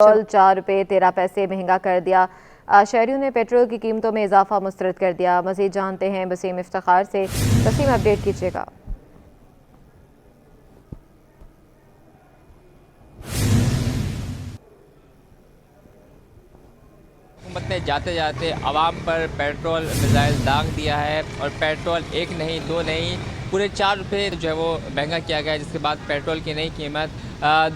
Petrol 4 रुपये 13 पैसे महंगा कर दिया। शहरियों ने पेट्रोल की कीमतों में इजाफा मुस्तरद कर दिया। मज़ीद जानते हैं वसीम इफ्तिखार से। वसीम, अपडेट कीजिएगा। हुकूमत ने जाते जाते आवाम पर पेट्रोल मिसाइल दाग दिया है और पेट्रोल एक नहीं दो नहीं पूरे 4 रुपये जो है वो महंगा किया गया है, जिसके बाद पेट्रोल की नई कीमत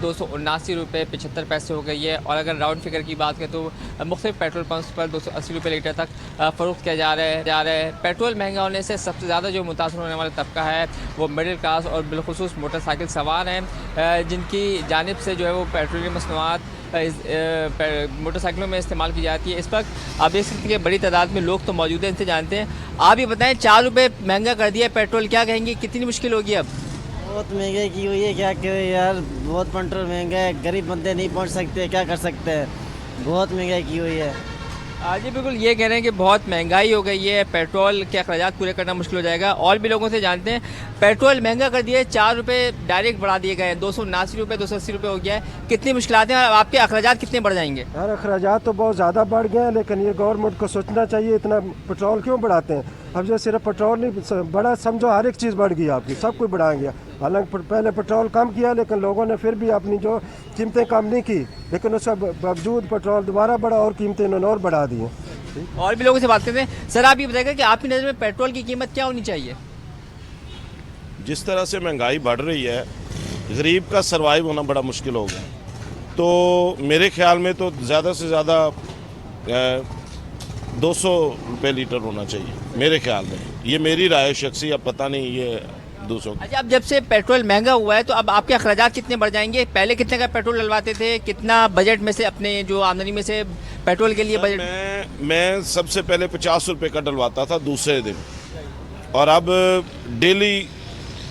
279 रुपये 75 पैसे हो गई है। और अगर राउंड फिगर की बात करें तो मुख्तलिफ पेट्रोल पंप्स पर 280 रुपये लीटर तक फ़रोख्त किया जा रहा है। पेट्रोल महंगा होने से सबसे ज़्यादा जो मुतासर होने वाला तबका है वो मिडिल क्लास और बिलखुसूस मोटरसाइकिल सवार हैं, जिनकी जानिब से जो है वो पेट्रोलियम मसनूआत मोटरसाइकिलों में इस्तेमाल की जाती है। इस वक्त आप देख सकते हैं बड़ी तादाद में लोग तो मौजूद हैं, इनसे जानते हैं। आप ये बताएं, 4 रुपये महंगा कर दिया पेट्रोल, क्या कहेंगे, कितनी मुश्किल होगी अब? बहुत महंगाई की हुई है, क्या करें यार, बहुत पेट्रोल महंगा है, गरीब बंदे नहीं पहुंच सकते, क्या कर सकते हैं, बहुत महंगाई की हुई है। जी बिल्कुल, ये कह रहे हैं कि बहुत महंगाई हो गई है, पेट्रोल के अखराजात पूरे करना मुश्किल हो जाएगा। और भी लोगों से जानते हैं, पेट्रोल महंगा कर दिया है, 4 रुपये डायरेक्ट बढ़ा दिए गए हैं, 279 रुपये 280 रुपये हो गया है। कितनी मुश्किलात हैं और आपके अखराजात कितने बढ़ जाएंगे? यार अखराजात तो बहुत ज़्यादा बढ़ गए हैं, लेकिन ये गवर्नमेंट को सोचना चाहिए, इतना पेट्रोल क्यों बढ़ाते हैं। अब जो सिर्फ पेट्रोल नहीं बढ़ा, समझो हर एक चीज़ बढ़ गई आपकी, सब कुछ बढ़ाएंगे। हालांकि पहले पेट्रोल कम किया, लेकिन लोगों ने फिर भी अपनी जो कीमतें कम नहीं की, लेकिन उसके बावजूद पेट्रोल दोबारा बढ़ा और कीमतें इन्होंने और बढ़ा दी हैं। और भी लोगों से बात करते हैं। सर, आप ये बताइएगा कि आपकी नज़र में पेट्रोल की कीमत क्या होनी चाहिए? जिस तरह से महंगाई बढ़ रही है, गरीब का सर्वाइव होना बड़ा मुश्किल हो गया। तो मेरे ख्याल में तो ज़्यादा से ज़्यादा 200 रुपये लीटर होना चाहिए मेरे ख्याल में। ये मेरी राय शख्सी, अब पता नहीं ये दूसरों। अच्छा, अब जब से पेट्रोल महंगा हुआ है तो अब आपके अखराजात कितने बढ़ जाएंगे? पहले कितने का पेट्रोल डलवाते थे, कितना बजट में से अपने जो आमदनी में से पेट्रोल के लिए बजट? मैं सबसे पहले 50 रुपये का डलवाता था दूसरे दिन, और अब डेली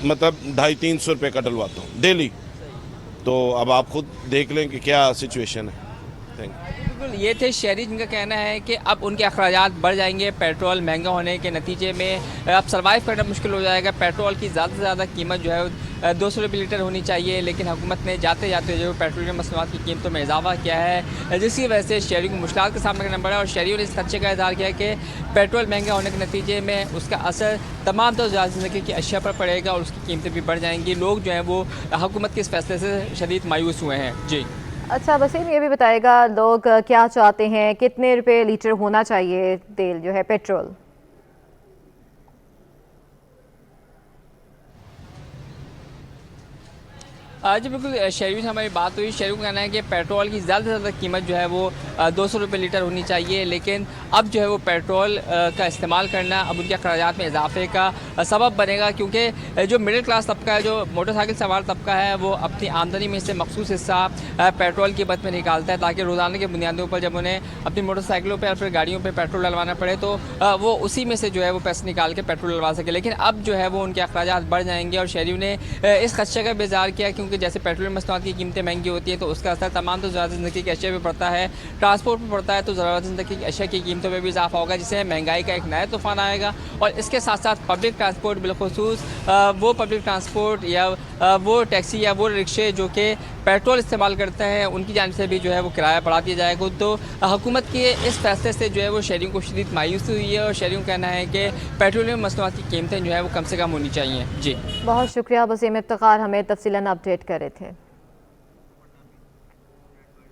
मतलब 250-300 रुपये का डलवाता हूँ डेली। तो अब आप खुद देख लें कि क्या सिचुएशन है। Thank you. बिल्कुल, ये थे शहरी जिनका कहना है कि अब उनके अखराजात बढ़ जाएंगे पेट्रोल महंगा होने के नतीजे में। अब सर्वाइव करना मुश्किल हो जाएगा। पेट्रोल की ज़्यादा से ज़्यादा कीमत जो है 200 रुपये लीटर होनी चाहिए, लेकिन हुकूमत ने जाते जाते जो पेट्रोलियम मसनूआत की कीमतों में इजाफा किया है, जिसकी वजह से शहरियों को मुश्किलात का सामना करना पड़ा। और शहरियों ने इस खदशे का इज़हार किया कि पेट्रोल महंगा होने के नतीजे में उसका असर तमाम तो ज़िंदगी की अशिया पर पड़ेगा और उसकी कीमतें भी बढ़ जाएंगी। लोग जो हैं वो हुकूमत के इस फैसले से शदीद मायूस हुए हैं। जी अच्छा वसीम, ये भी बताएगा लोग क्या चाहते हैं, कितने रुपए लीटर होना चाहिए तेल जो है पेट्रोल? जी बिल्कुल, शहरियों से हमारी बात हुई। शहरियों का कहना है कि पेट्रोल की ज़्यादा से ज़्यादा कीमत जो है वो 200 रुपये लीटर होनी चाहिए, लेकिन अब जो है वो पेट्रोल का इस्तेमाल करना अब उनके अखराजात में इजाफे का सबब बनेगा, क्योंकि जो मिडिल क्लास तबका है, जो मोटरसाइकिल सवार तबका है, वो अपनी आमदनी में से मखसूस हिस्सा पेट्रोल की बत में निकालता है, ताकि रोज़ाना की बुनियादों पर जब उन्हें अपनी मोटरसाइकिलों पर या फिर गाड़ियों पर पेट्रोल डलवाना पड़े तो वो उसी में से जो है वो पैसे निकाल के पेट्रोल डलवा सके। लेकिन अब जो है वो उनके अखराजात बढ़ जाएंगे और शहरियों ने इस खदशे का भी इज़हार किया, क्योंकि जैसे पेट्रोलियम मसनूआत की कीमतें महंगी होती हैं तो उसका असर तमाम तो ज़रूरत ज़िंदगी की अशिया पर पड़ता है, ट्रांसपोर्ट पर पड़ता है, तो ज़रूरत ज़िंदगी की अशिया की कीमतों में भी इजाफा होगा, जिससे महंगाई का एक नया तूफान आएगा। और इसके साथ साथ पब्लिक ट्रांसपोर्ट, बिलखुसूस वो पब्लिक ट्रांसपोर्ट या वो टैक्सी या वो रिक्शे जो कि पेट्रोल इस्तेमाल करते हैं, उनकी जानिब से भी जो है वो किराया बढ़ा दिया जाएगा। तो हुकूमत के इस फैसले से जो है वो शहरियों को शदीद मायूसी हुई है और शहरियों का कहना है कि पेट्रोलियम मसनूआत की कीमतें जो है वो कम से कम होनी चाहिए। जी बहुत शुक्रिया वसीम इफ्तिखार, हमें तफसीलन अपडेट कर रहे थे।